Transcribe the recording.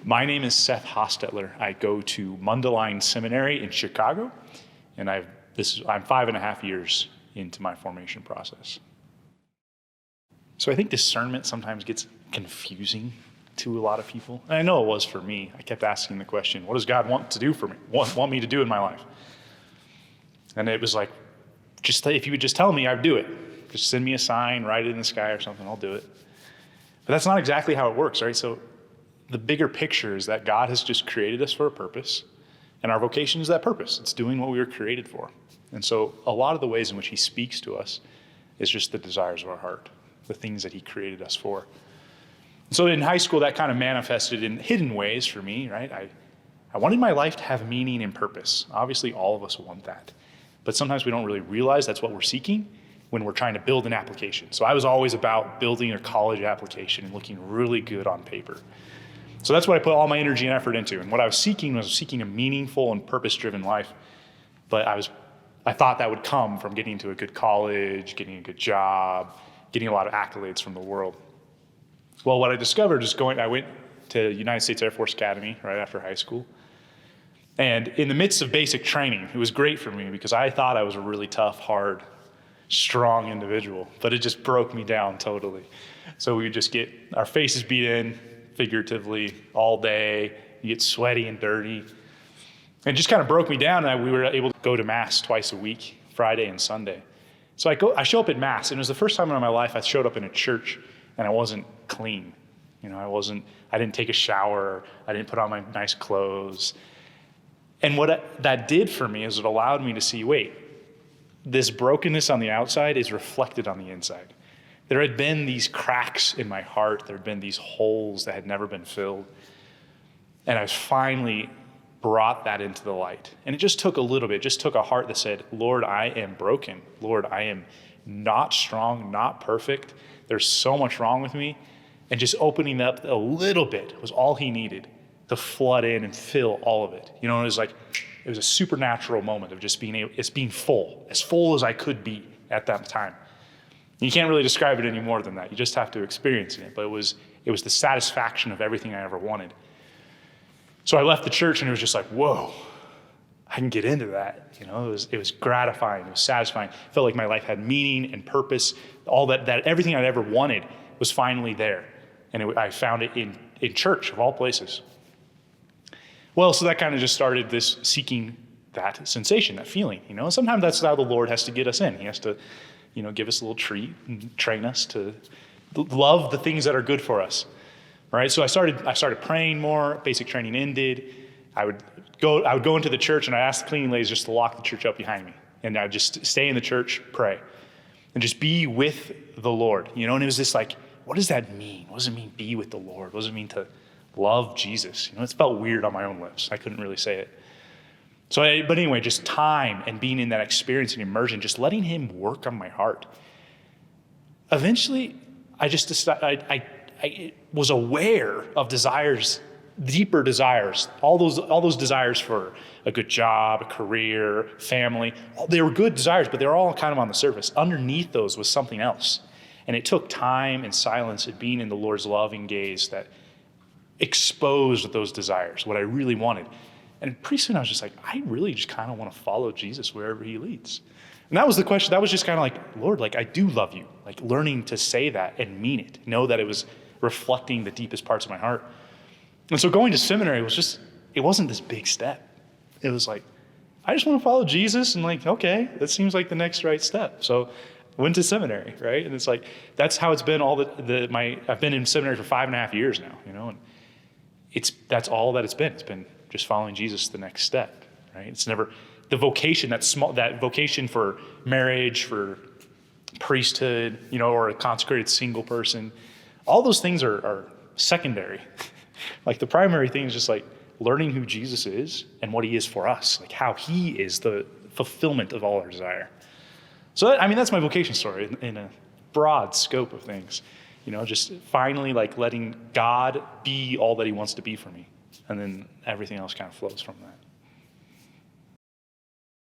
My name is Seth Hostetler. I go to Mundelein Seminary in Chicago, and I'm 5.5 years into my formation process. So I think discernment sometimes gets confusing to a lot of people. And I know it was for me. I kept asking the question, what does God want to do for me? Want me to do in my life? And it was like, if you would just tell me, I'd do it. Just send me a sign, write it in the sky or something, I'll do it. But that's not exactly how it works, right? So the bigger picture is that God has just created us for a purpose, and our vocation is that purpose. It's doing what we were created for. And so a lot of the ways in which he speaks to us is just the desires of our heart, the things that he created us for. So in high school, that kind of manifested in hidden ways for me, right? I wanted my life to have meaning and purpose. Obviously, all of us want that. But sometimes we don't really realize that's what we're seeking when we're trying to build an application. So I was always about building a college application and looking really good on paper. So that's what I put all my energy and effort into. And what I was seeking a meaningful and purpose-driven life. But I thought that would come from getting to a good college, getting a good job, getting a lot of accolades from the world. Well, what I discovered is I went to United States Air Force Academy right after high school. And in the midst of basic training, it was great for me because I thought I was a really tough, hard, strong individual, but it just broke me down totally. So we would just get our faces beat in figuratively all day. You get sweaty and dirty. And it just kind of broke me down, and we were able to go to Mass twice a week, Friday and Sunday. So I show up at Mass, and it was the first time in my life I showed up in a church and I wasn't clean. I didn't take a shower, I didn't put on my nice clothes. And what that did for me is it allowed me to see, wait, this brokenness on the outside is reflected on the inside. There had been these cracks in my heart, there had been these holes that had never been filled. And I finally brought that into the light. And it just took a little bit, just took a heart that said, Lord, I am broken. Lord, I am not strong, not perfect. There's so much wrong with me. And just opening up a little bit was all he needed to flood in and fill all of it. It was a supernatural moment of just being full, as full as I could be at that time. You can't really describe it any more than that. You just have to experience it. But it was the satisfaction of everything I ever wanted. So I left the church and it was just like, whoa, I can get into that. It was gratifying, it was satisfying. I felt like my life had meaning and purpose. All that everything I'd ever wanted was finally there. And I found it in church, of all places. Well, so that kind of just started this seeking that sensation, that feeling, And sometimes that's how the Lord has to get us in. He has to, give us a little treat and train us to love the things that are good for us. Right? So I started praying more. Basic training ended. I would go into the church and I asked the cleaning ladies just to lock the church up behind me. And I'd just stay in the church, pray, and just be with the Lord. And it was this like, what does that mean? What does it mean be with the Lord? What does it mean to love Jesus? It felt weird on my own lips. I couldn't really say it. But anyway, just time and being in that experience and immersion, just letting him work on my heart. Eventually, I just decided, I was aware of desires, deeper desires, all those desires for a good job, a career, family. They were good desires, but they were all kind of on the surface. Underneath those was something else. And it took time and silence and being in the Lord's loving gaze that exposed those desires, what I really wanted. And pretty soon I was just like, I really just kind of want to follow Jesus wherever he leads. And that was the question. That was just kind of like, Lord, I do love you. Learning to say that and mean it. Know that it was reflecting the deepest parts of my heart. And so going to seminary it wasn't this big step. It was like, I just want to follow Jesus and okay, that seems like the next right step. So I went to seminary, right? And it's like, that's how it's been I've been in seminary for 5.5 years now, and that's all that it's been. It's been just following Jesus the next step, right? It's never the vocation, that vocation for marriage, for priesthood, or a consecrated single person. All those things are secondary. The primary thing is just learning who Jesus is and what he is for us, how he is the fulfillment of all our desire. So that's my vocation story in a broad scope of things. Just finally letting God be all that he wants to be for me. And then everything else kind of flows from that.